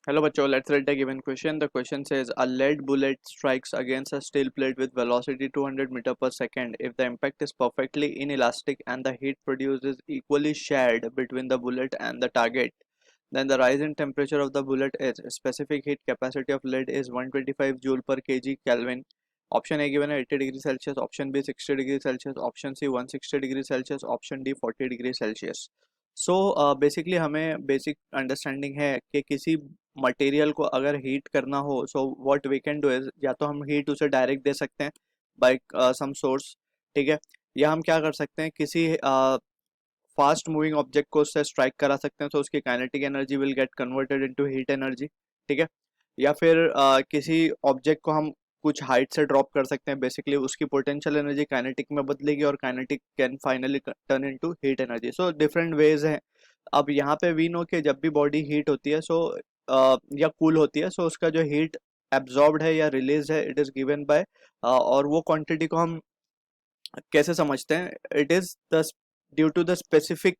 Hello बच्चों, let's read the given question. The question says a lead bullet strikes against a steel plate with velocity 200 meter per second. If the impact is perfectly inelastic and the heat produced is equally shared between the bullet and the target, then the rise in temperature of the bullet is specific heat capacity of lead is 125 joule per kg Kelvin. Option A given है 80 degree Celsius, option B 60 degree Celsius, option C 160 degree Celsius, option D 40 degree Celsius. So basically हमें basic understanding है कि किसी material को अगर heat करना हो, so what we can do is या तो हम हीट उसे डायरेक्ट दे सकते हैं बाय सम सोर्स, ठीक है, या हम क्या कर सकते हैं किसी फास्ट मूविंग ऑब्जेक्ट को उससे स्ट्राइक करा सकते हैं, तो उसकी kinetic energy will get converted into heat energy, ठीक है, या फिर किसी ऑब्जेक्ट को हम कुछ हाइट से ड्रॉप कर सकते हैं, बेसिकली उसकी पोटेंशियल एनर्जी काइनेटिक में बदलेगी और kinetic can finally turn into heat energy. So different ways हैं. अब यहाँ पे वी नो कि जब भी बॉडी हीट होती है सो या कूल होती है, सो उसका जो हीट एब्जॉर्ब्ड है या रिलीज है इट इज गिवन बाय, और वो क्वांटिटी को हम कैसे समझते हैं, it is the due to the specific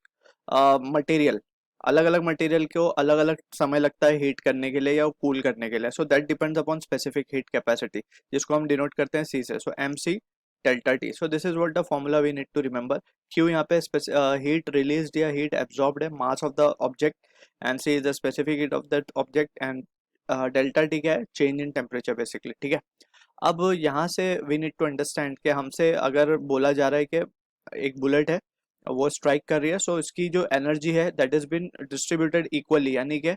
material. अलग अलग मटेरियल को अलग अलग समय लगता है हीट करने के लिए या कूल करने के लिए, so that depends upon specific heat capacity, जिसको हम डिनोट करते हैं सी से. So M C delta T. So this is what the formula we need to remember. Q यहाँ पे हीट रिलीज्ड या हीट एब्जॉर्ब्ड है, mass of the object, and C is the specific heat of that object, and delta T क्या है, change in temperature basically, ठीक है. अब यहाँ से वी नीड टू अंडरस्टैंड कि हमसे अगर बोला जा रहा है कि एक बुलेट है, वो स्ट्राइक कर रही है, सो इसकी जो एनर्जी है that is been distributed equally, यानी कि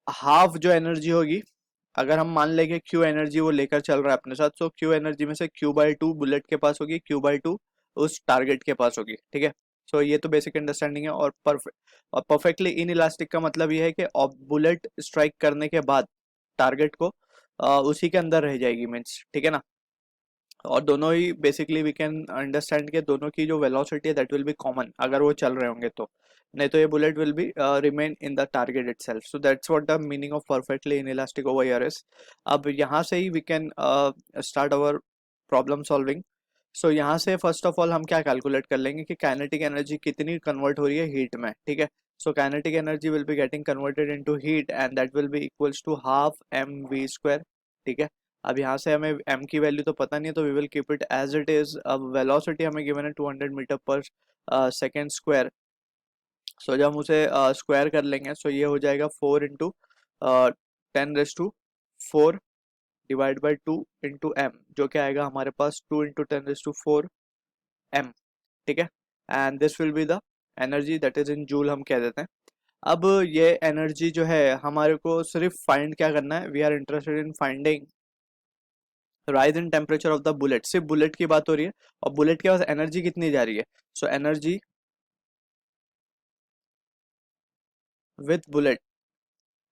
हाफ जो एनर्जी होगी, अगर हम मान लेंगे क्यू एनर्जी वो लेकर चल रहा है अपने साथ, सो क्यू एनर्जी में से Q/2 बुलेट के पास होगी, Q/2 उस टारगेट के पास होगी, ठीक है. सो ये तो बेसिक अंडरस्टैंडिंग है. और परफेक्टली इन इलास्टिक का मतलब ये है कि बुलेट स्ट्राइक करने के बाद टारगेट को उसी के अंदर रह जाएगी, मीन्स, ठीक है ना. और दोनों ही बेसिकली वी कैन अंडरस्टैंड के दोनों की जो वेलोसिटी है दैट विल बी कॉमन अगर वो चल रहे होंगे तो, नहीं तो ये bullet will be remain in the target itself. So that's what the meaning of perfectly inelastic over here is. अब यहाँ से ही we can start our problem solving. सो यहाँ से फर्स्ट ऑफ ऑल हम क्या कैलकुलेट कर लेंगे कि काइनेटिक एनर्जी कितनी कन्वर्ट हो रही है हीट में, ठीक है. So kinetic energy will be getting converted into heat and that will be equals to half m v square, ठीक है. अब यहाँ से हमें m की वैल्यू तो पता नहीं है, तो we will keep it as it is. अब वेलोसिटी हमें गिवन है 200 मीटर पर सेकेंड स्क्वायर. सो जब हम उसे स्क्वायर कर लेंगे, सो ये हो जाएगा 4 × 10⁻⁴ डिवाइड बाई 2 × m, जो क्या आएगा हमारे पास 2 × 10⁻⁴ m, ठीक है. And this will be the energy that is in joule हम कह देते हैं. अब ये एनर्जी जो है हमारे को सिर्फ फाइंड क्या करना है, we are interested in finding rise in temperature of the bullet. सिर्फ बुलेट की बात हो रही है और बुलेट के पास एनर्जी कितनी जा रही है. सो एनर्जी विथ बुलेट,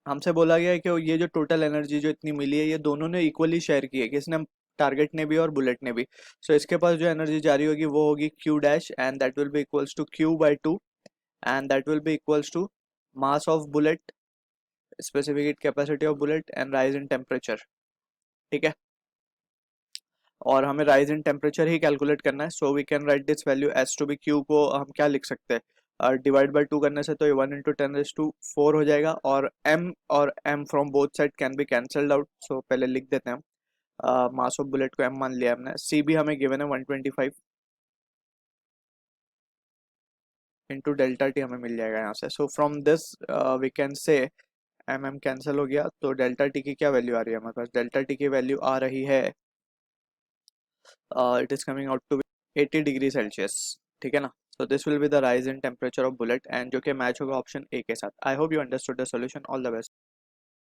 हमसे बोला गया है कि ये जो टोटल एनर्जी जो इतनी मिली है ये दोनों ने इक्वली शेयर की है, किसने, टारगेट ने भी और बुलेट ने भी. सो इसके पास जो एनर्जी जारी होगी वो होगी Q dash, and that will be equals to Q/2, and that will be equals to mass of bullet, specific heat capacity of bullet, and rise in temperature, ठीक है. और हमें राइज इन टेम्परेचर ही calculate करना है. So we can write this value as to be Q को हम क्या लिख सकते हैं, डिवाइड बाई 2 करने से तो ये 1 × 10⁻⁴ हो जाएगा, और m from both side can be cancelled out. सो पहले लिख देते हैं हम, मास ऑफ बुलेट को m मान लिया हमने, c भी हमें गिवन है 125 इंटू डेल्टा टी हमें मिल जाएगा यहाँ से. So from this we can say m cancel हो गया, तो डेल्टा टी की क्या वैल्यू आ रही है हमारे पास, डेल्टा टी की वैल्यू आ रही है, it is coming out to 80 degree Celsius, ठीक है ना. So this will be the rise in temperature of bullet, and जो कि मैच होगा ऑप्शन ए के साथ. I hope you understood the solution. All the best.